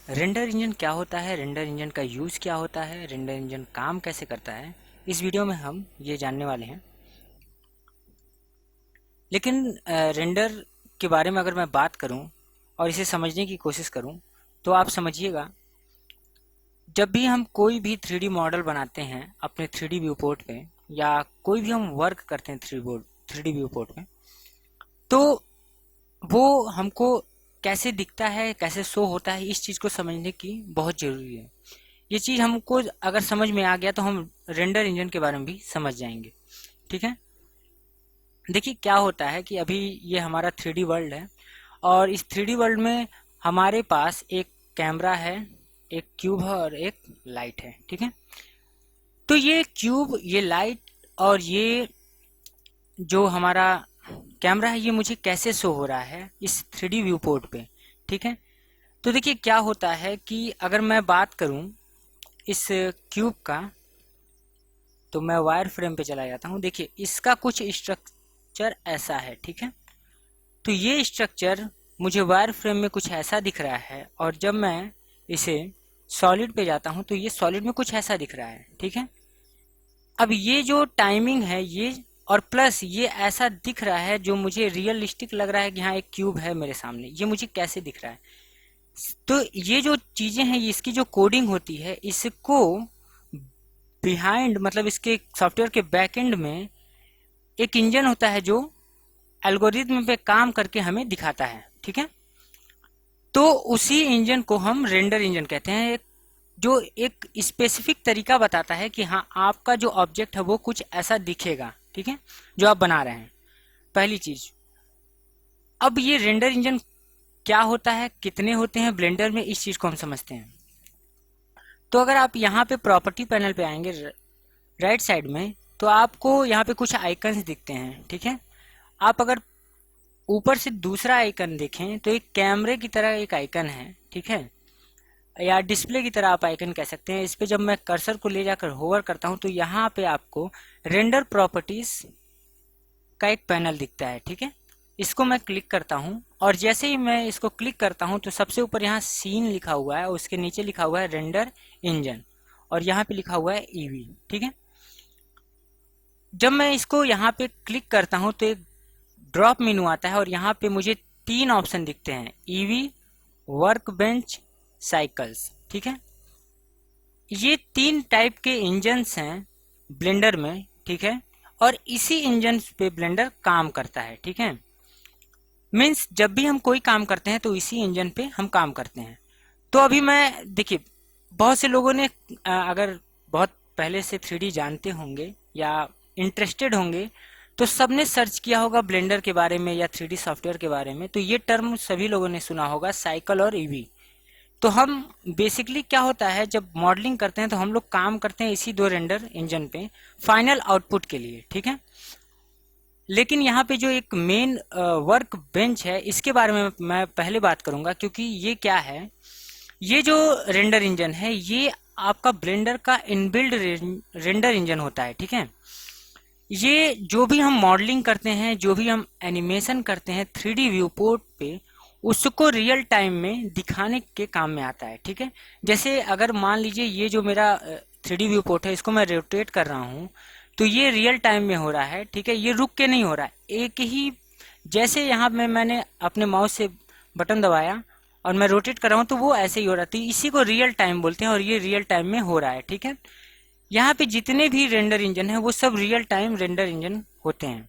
Render engine क्या होता है, रेंडर इंजन का यूज़ क्या होता है, रेंडर इंजन काम कैसे करता है, इस वीडियो में हम ये जानने वाले हैं। लेकिन रेंडर के बारे में अगर मैं बात करूं और इसे समझने की कोशिश करूं तो आप समझिएगा, जब भी हम कोई भी 3D मॉडल बनाते हैं अपने 3D व्यू पोर्ट पे, या कोई भी हम वर्क करते हैं 3D व्यू पोर्ट पे, तो वो हमको कैसे दिखता है, कैसे शो होता है, इस चीज़ को समझने की बहुत ज़रूरी है। ये चीज़ हमको अगर समझ में आ गया तो हम रेंडर इंजन के बारे में भी समझ जाएंगे। ठीक है, देखिए क्या होता है कि अभी ये हमारा 3D वर्ल्ड है और इस 3D वर्ल्ड में हमारे पास एक कैमरा है, एक क्यूब है और एक लाइट है। ठीक है, तो ये क्यूब, ये लाइट और ये जो हमारा कैमरा है, ये मुझे कैसे शो हो रहा है इस 3D व्यू पोर्ट पे। ठीक है, तो देखिए क्या होता है कि अगर मैं बात करूं इस क्यूब का, तो मैं वायर फ्रेम पे चला जाता हूं। देखिए इसका कुछ स्ट्रक्चर ऐसा है। ठीक है, तो ये स्ट्रक्चर मुझे वायर फ्रेम में कुछ ऐसा दिख रहा है और जब मैं इसे सॉलिड पे जाता हूं तो ये सॉलिड में कुछ ऐसा दिख रहा है। ठीक है, अब ये जो टाइमिंग है ये, और प्लस ये ऐसा दिख रहा है जो मुझे रियलिस्टिक लग रहा है कि हाँ एक क्यूब है मेरे सामने, ये मुझे कैसे दिख रहा है। तो ये जो चीजें हैं, इसकी जो कोडिंग होती है, इसको बिहाइंड, मतलब इसके सॉफ्टवेयर के बैकएंड में एक इंजन होता है जो एल्गोरिथम पे काम करके हमें दिखाता है। ठीक है, तो उसी इंजन को हम रेंडर इंजन कहते हैं, जो एक स्पेसिफिक तरीका बताता है कि हाँ आपका जो ऑब्जेक्ट है वो कुछ ऐसा दिखेगा। ठीक है, जो आप बना रहे हैं, पहली चीज। अब ये रेंडर इंजन क्या होता है, कितने होते हैं ब्लेंडर में, इस चीज को हम समझते हैं। तो अगर आप यहाँ पे प्रॉपर्टी पैनल पे आएंगे राइट साइड में, तो आपको यहाँ पे कुछ आइकन्स दिखते हैं। ठीक है, आप अगर ऊपर से दूसरा आइकन देखें तो एक कैमरे की तरह एक आइकन है। ठीक है, या डिस्प्ले की तरह आप आइकन कह सकते हैं। इस पे जब मैं कर्सर को ले जाकर होवर करता हूं तो यहाँ पे आपको रेंडर प्रॉपर्टीज का एक पैनल दिखता है। ठीक है, इसको मैं क्लिक करता हूं और जैसे ही मैं इसको क्लिक करता हूं तो सबसे ऊपर यहाँ सीन लिखा हुआ है, उसके नीचे लिखा हुआ है रेंडर इंजन और यहाँ पे लिखा हुआ है ईवी। ठीक है, जब मैं इसको यहाँ पे क्लिक करता हूं तो एक ड्रॉप मेनू आता है और यहाँ पे मुझे तीन ऑप्शन दिखते हैं, ईवी, वर्क बेंच, साइकिल्स। ठीक है, ये तीन टाइप के इंजन्स हैं ब्लेंडर में। ठीक है, और इसी इंजन पे ब्लेंडर काम करता है। ठीक है, मीन्स जब भी हम कोई काम करते हैं तो इसी इंजन पे हम काम करते हैं। तो अभी मैं देखिए, बहुत से लोगों ने अगर बहुत पहले से 3D जानते होंगे या इंटरेस्टेड होंगे तो सबने सर्च किया होगा ब्लेंडर के बारे में या 3D सॉफ्टवेयर के बारे में। तो ये टर्म सभी लोगों ने सुना होगा, साइकिल और ईवी। तो हम बेसिकली क्या होता है, जब मॉडलिंग करते हैं तो हम लोग काम करते हैं इसी दो रेंडर इंजन पे फाइनल आउटपुट के लिए। ठीक है, लेकिन यहाँ पे जो एक मेन वर्क बेंच है, इसके बारे में मैं पहले बात करूंगा, क्योंकि ये क्या है, ये जो रेंडर इंजन है ये आपका ब्लेंडर का इनबिल्ड रेंडर इंजन होता है। ठीक है, ये जो भी हम मॉडलिंग करते हैं, जो भी हम एनिमेशन करते हैं 3D व्यू पोर्ट पे, उसको रियल टाइम में दिखाने के काम में आता है। ठीक है, जैसे अगर मान लीजिए ये जो मेरा 3D व्यू पोर्ट है, इसको मैं रोटेट कर रहा हूँ तो ये रियल टाइम में हो रहा है। ठीक है, ये रुक के नहीं हो रहा है, एक ही, जैसे यहाँ में मैंने अपने माउस से बटन दबाया और मैं रोटेट कर रहा हूँ तो वो ऐसे ही हो रहा है। तो इसी को रियल टाइम बोलते हैं और ये रियल टाइम में हो रहा है। ठीक है, यहाँ पे जितने भी रेंडर इंजन है वो सब रियल टाइम रेंडर इंजन होते हैं।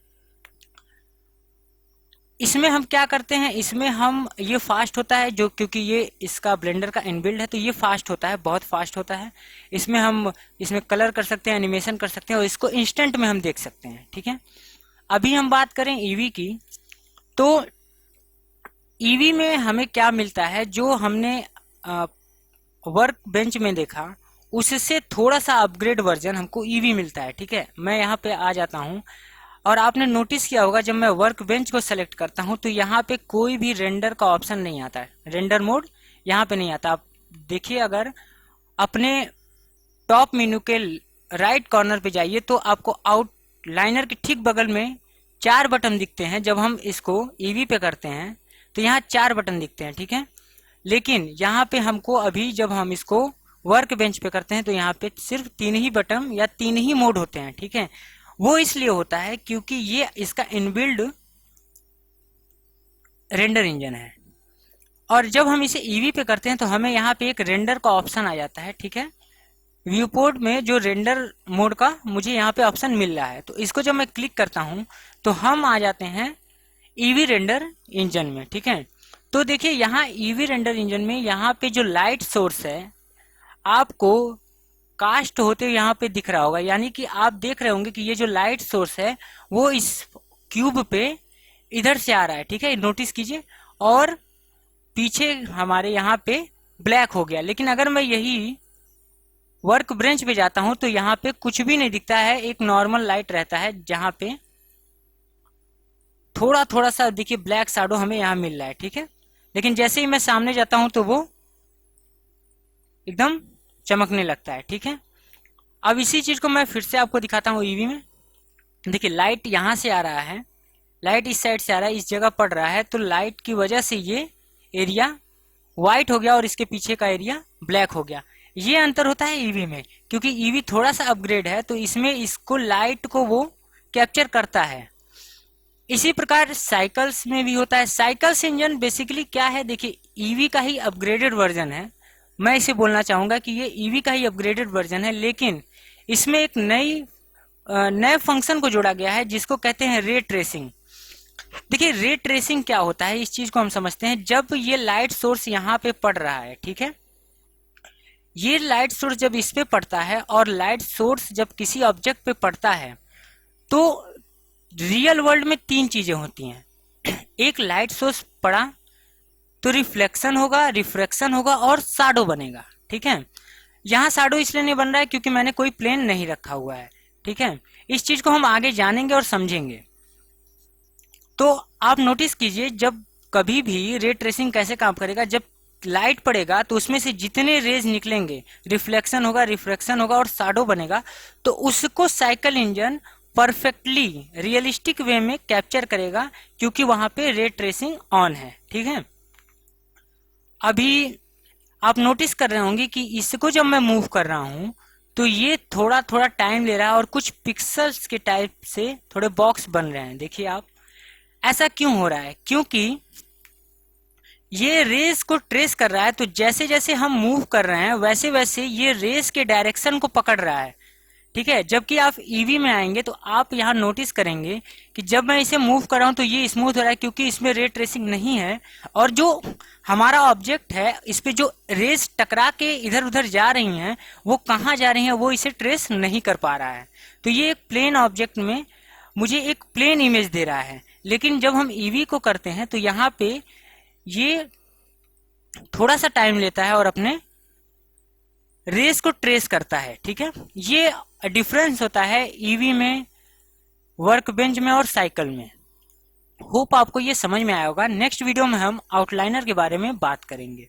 इसमें हम क्या करते हैं, इसमें हम, ये फास्ट होता है जो, क्योंकि ये इसका ब्लेंडर का इनबिल्ड है तो ये फास्ट होता है, बहुत फास्ट होता है। इसमें हम, इसमें कलर कर सकते हैं, एनिमेशन कर सकते हैं और इसको इंस्टेंट में हम देख सकते हैं। ठीक है, अभी हम बात करें ईवी की, तो ईवी में हमें क्या मिलता है, जो हमने वर्क बेंच में देखा उससे थोड़ा सा अपग्रेड वर्जन हमको ईवी मिलता है। ठीक है, मैं यहाँ पे आ जाता हूँ और आपने नोटिस किया होगा जब मैं वर्क बेंच को सेलेक्ट करता हूं तो यहाँ पे कोई भी रेंडर का ऑप्शन नहीं आता है, रेंडर मोड यहाँ पे नहीं आता। आप देखिए, अगर अपने टॉप मेनू के राइट कॉर्नर पे जाइए तो आपको आउटलाइनर के ठीक बगल में चार बटन दिखते हैं। जब हम इसको ईवी पे करते हैं तो यहाँ चार बटन दिखते हैं। ठीक है, लेकिन यहाँ पे हमको अभी जब हम इसको वर्क बेंच पे करते हैं तो यहाँ पे सिर्फ 3 ही बटन या 3 ही मोड होते हैं, ठीक है। वो इसलिए होता है क्योंकि ये इसका इनबिल्ड रेंडर इंजन है। और जब हम इसे ईवी पे करते हैं तो हमें यहाँ पे एक रेंडर का ऑप्शन आ जाता है, ठीक है। व्यू पोर्ट में जो रेंडर मोड का मुझे यहाँ पे ऑप्शन मिल रहा है, तो इसको जब मैं क्लिक करता हूँ तो हम आ जाते हैं ईवी रेंडर इंजन में, ठीक है। तो देखिए यहाँ ईवी रेंडर इंजन में यहाँ पे जो लाइट सोर्स है आपको कास्ट होते हुए यहाँ पे दिख रहा होगा, यानी कि आप देख रहे होंगे कि ये जो लाइट सोर्स है वो इस क्यूब पे इधर से आ रहा है, ठीक है, नोटिस कीजिए। और पीछे हमारे यहाँ पे ब्लैक हो गया। लेकिन अगर मैं यही वर्क बेंच पे जाता हूं तो यहाँ पे कुछ भी नहीं दिखता है, एक नॉर्मल लाइट रहता है जहां पे थोड़ा थोड़ा सा देखिए ब्लैक शैडो हमें यहाँ मिल रहा है, ठीक है। लेकिन जैसे ही मैं सामने जाता हूं तो वो एकदम चमकने लगता है, ठीक है। अब इसी चीज को मैं फिर से आपको दिखाता हूँ ईवी में। देखिए लाइट यहाँ से आ रहा है, लाइट इस साइड से आ रहा है, इस जगह पड़ रहा है, तो लाइट की वजह से ये एरिया व्हाइट हो गया और इसके पीछे का एरिया ब्लैक हो गया। ये अंतर होता है ईवी में, क्योंकि ईवी थोड़ा सा अपग्रेड है तो इसमें इसको लाइट को वो कैप्चर करता है। इसी प्रकार साइकिल्स में भी होता है। साइकिल्स इंजन बेसिकली क्या है, देखिए ईवी का ही अपग्रेडेड वर्जन है। मैं इसे बोलना चाहूंगा कि ये ईवी का ही अपग्रेडेड वर्जन है, लेकिन इसमें एक नए फंक्शन को जोड़ा गया है जिसको कहते हैं रे ट्रेसिंग। देखिए रे ट्रेसिंग क्या होता है, इस चीज को हम समझते हैं। जब ये लाइट सोर्स यहाँ पे पड़ रहा है, ठीक है, ये लाइट सोर्स जब इस पे पड़ता है और लाइट सोर्स जब किसी ऑब्जेक्ट पे पड़ता है तो रियल वर्ल्ड में 3 चीजें होती हैं। एक लाइट सोर्स पड़ा तो रिफ्लेक्शन होगा, रिफ्रैक्शन होगा और शैडो बनेगा, ठीक है। यहाँ शैडो इसलिए नहीं बन रहा है क्योंकि मैंने कोई प्लेन नहीं रखा हुआ है, ठीक है। इस चीज को हम आगे जानेंगे और समझेंगे। तो आप नोटिस कीजिए जब कभी भी रे ट्रेसिंग कैसे काम करेगा, जब लाइट पड़ेगा तो उसमें से जितने रेज निकलेंगे, रिफ्लेक्शन होगा, रिफ्रैक्शन होगा और शैडो बनेगा, तो उसको साइकिल इंजन परफेक्टली रियलिस्टिक वे में कैप्चर करेगा क्योंकि वहां पे रे ट्रेसिंग ऑन है, ठीक है। अभी आप नोटिस कर रहे होंगे कि इसको जब मैं मूव कर रहा हूं तो ये थोड़ा थोड़ा टाइम ले रहा है और कुछ पिक्सल्स के टाइप से थोड़े बॉक्स बन रहे हैं। देखिए आप, ऐसा क्यों हो रहा है, क्योंकि ये रेस को ट्रेस कर रहा है, तो जैसे जैसे हम मूव कर रहे हैं वैसे वैसे ये रेस के डायरेक्शन को पकड़ रहा है, ठीक है। जबकि आप ईवी में आएंगे तो आप यहाँ नोटिस करेंगे कि जब मैं इसे मूव कर रहा हूँ तो ये स्मूथ हो रहा है क्योंकि इसमें रे ट्रेसिंग नहीं है, और जो हमारा ऑब्जेक्ट है इस पे जो रेस टकरा के इधर उधर जा रही हैं वो कहाँ जा रही हैं वो इसे ट्रेस नहीं कर पा रहा है। तो ये एक प्लेन ऑब्जेक्ट में मुझे एक प्लेन इमेज दे रहा है। लेकिन जब हम ईवी को करते हैं तो यहाँ पे ये थोड़ा सा टाइम लेता है और अपने रेस को ट्रेस करता है, ठीक है। ये डिफरेंस होता है ईवी में, वर्क बेंच में और साइकिल में। होप आपको ये समझ में आया होगा। नेक्स्ट वीडियो में हम आउटलाइनर के बारे में बात करेंगे।